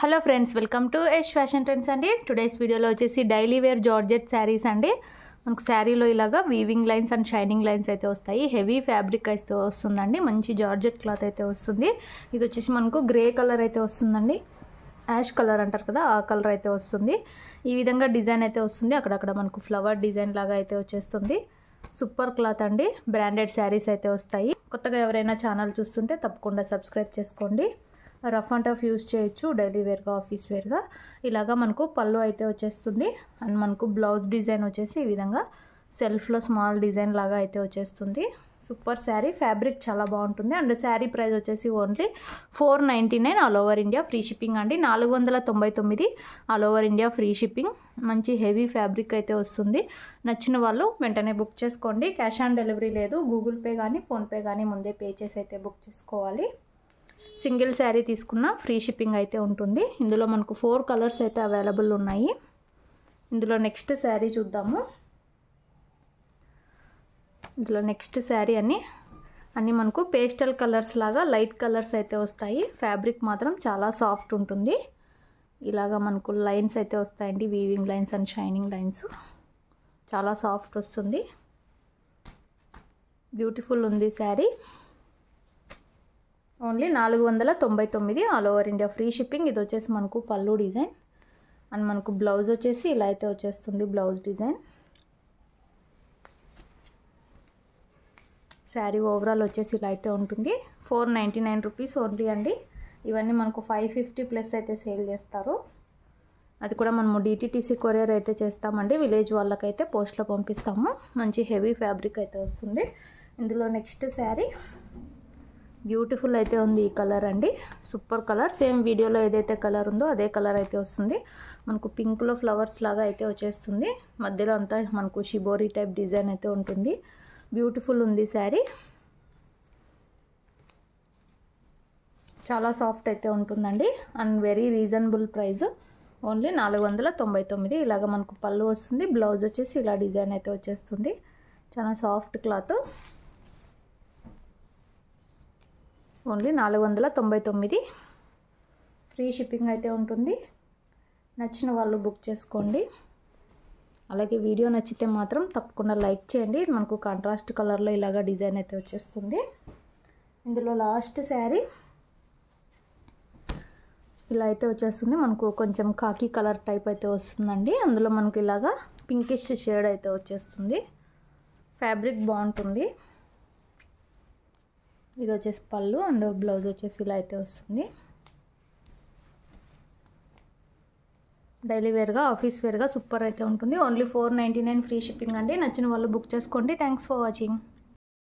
Hello friends, welcome to Yash fashion trends అండి. Today's వీడియోలో వచ్చేసి డైలీ వేర్ జార్జెట్ శారీస్ అండి. మనకు శారీలో ఇలాగా weaving lines and shining lines అయితే వస్తాయి. హెవీ ఫ్యాబ్రిక్ అయితే వస్తుందండి. మంచి జార్జెట్ క్లాత్ అయితే వస్తుంది. ఇది వచ్చేసి మనకు గ్రే కలర్ అయితే వస్తుందండి. యాష్ కలర్ అంటారు కదా, ఆ కలర్ అయితే వస్తుంది. ఈ విధంగా డిజైన్ అయితే వస్తుంది. అక్కడక్కడ మనకు ఫ్లవర్ డిజైన్ లాగా అయితే వచ్చేస్తుంది. సూపర్ క్లాత్ అండి. బ్రాండెడ్ శారీస్ అయితే వస్తాయి. కొత్తగా ఎవరైనా ఛానల్ చూస్తుంటే తప్పకుండా సబ్స్క్రైబ్ చేసుకోండి. రఫ్ అండ్ టఫ్ యూజ్ చేయొచ్చు, డైలీ వేర్గా, ఆఫీస్ వేర్గా. ఇలాగా మనకు పళ్ళు అయితే వచ్చేస్తుంది. అండ్ మనకు బ్లౌజ్ డిజైన్ వచ్చేసి ఈ విధంగా సెల్ఫ్లో స్మాల్ డిజైన్ లాగా అయితే వచ్చేస్తుంది. సూపర్ శారీ, ఫ్యాబ్రిక్ చాలా బాగుంటుంది. అండ్ శారీ ప్రైస్ వచ్చేసి only 499 all over India free shipping అండి. 499 all over India free shipping. మంచి హెవీ ఫ్యాబ్రిక్ అయితే వస్తుంది. నచ్చిన వాళ్ళు వెంటనే బుక్ చేసుకోండి. క్యాష్ ఆన్ డెలివరీ లేదు. గూగుల్ పే కానీ ఫోన్పే కానీ ముందే పే చేసి అయితే బుక్ చేసుకోవాలి. సింగిల్ శారీ తీసుకున్న ఫ్రీ షిప్పింగ్ అయితే ఉంటుంది. ఇందులో మనకు 4 కలర్స్ అయితే అవైలబుల్ ఉన్నాయి. ఇందులో నెక్స్ట్ శారీ చూద్దాము. ఇందులో నెక్స్ట్ శారీ అన్నీ మనకు పేస్టల్ కలర్స్ లాగా లైట్ కలర్స్ అయితే వస్తాయి. ఫ్యాబ్రిక్ మాత్రం చాలా సాఫ్ట్ ఉంటుంది. ఇలాగా మనకు లైన్స్ అయితే వస్తాయండి, weaving lines and shining lines. చాలా సాఫ్ట్ వస్తుంది. బ్యూటిఫుల్ ఉంది sari. Only 499 all over India free shipping. ఇది వచ్చేసి మనకు పళ్ళు డిజైన్ అండ్ మనకు బ్లౌజ్ వచ్చేసి ఇలా అయితే వచ్చేస్తుంది. Blouse design. శారీ ఓవరాల్ వచ్చేసి ఇలా అయితే ఉంటుంది. 499 రూపీస్ ఓన్లీ అండి. ఇవన్నీ మనకు 550 ప్లస్ అయితే సేల్ చేస్తారు. అది కూడా మనము డిటిటిసి కొరియర్ అయితే చేస్తామండి. విలేజ్ వాళ్ళకైతే పోస్ట్లో పంపిస్తాము. మంచి హెవీ ఫ్యాబ్రిక్ అయితే వస్తుంది. ఇందులో నెక్స్ట్ శారీ బ్యూటిఫుల్ అయితే ఉంది. ఈ కలర్ అండి, సూపర్ కలర్. సేమ్ వీడియోలో ఏదైతే కలర్ ఉందో అదే కలర్ అయితే వస్తుంది. మనకు పింక్లో ఫ్లవర్స్ లాగా అయితే వచ్చేస్తుంది. మధ్యలో అంతా మనకు షిబోరి టైప్ డిజైన్ అయితే ఉంటుంది. బ్యూటిఫుల్ ఉంది శారీ. చాలా సాఫ్ట్ అయితే ఉంటుందండి. And very reasonable price. Only 499. ఇలాగ మనకు పళ్ళు వస్తుంది. బ్లౌజ్ వచ్చేసి ఇలా డిజైన్ అయితే వచ్చేస్తుంది. చాలా soft cloth. Only 499 free shipping అయితే ఉంటుంది. నచ్చిన వాళ్ళు బుక్ చేసుకోండి. అలాగే వీడియో నచ్చితే మాత్రం తప్పకుండా లైక్ చేయండి. మనకు కాంట్రాస్ట్ కలర్లో ఇలాగా డిజైన్ అయితే వచ్చేస్తుంది. ఇందులో లాస్ట్ శారీ ఇలా అయితే వచ్చేస్తుంది. మనకు కొంచెం కాకి కలర్ టైప్ అయితే వస్తుందండి. అందులో మనకు ఇలాగా పింకిష్ షేడ్ అయితే వచ్చేస్తుంది. ఫ్యాబ్రిక్ బాగుంటుంది. ఇది వచ్చేసి పళ్ళు అండ్ బ్లౌజ్ వచ్చేసి ఇలా అయితే వస్తుంది. డైలీ వేర్గా, ఆఫీస్ వేర్గా సూపర్ అయితే ఉంటుంది. ఓన్లీ 499 ఫ్రీ షిప్పింగ్ అండి. నచ్చిన వాళ్ళు బుక్ చేసుకోండి. Thanks for watching.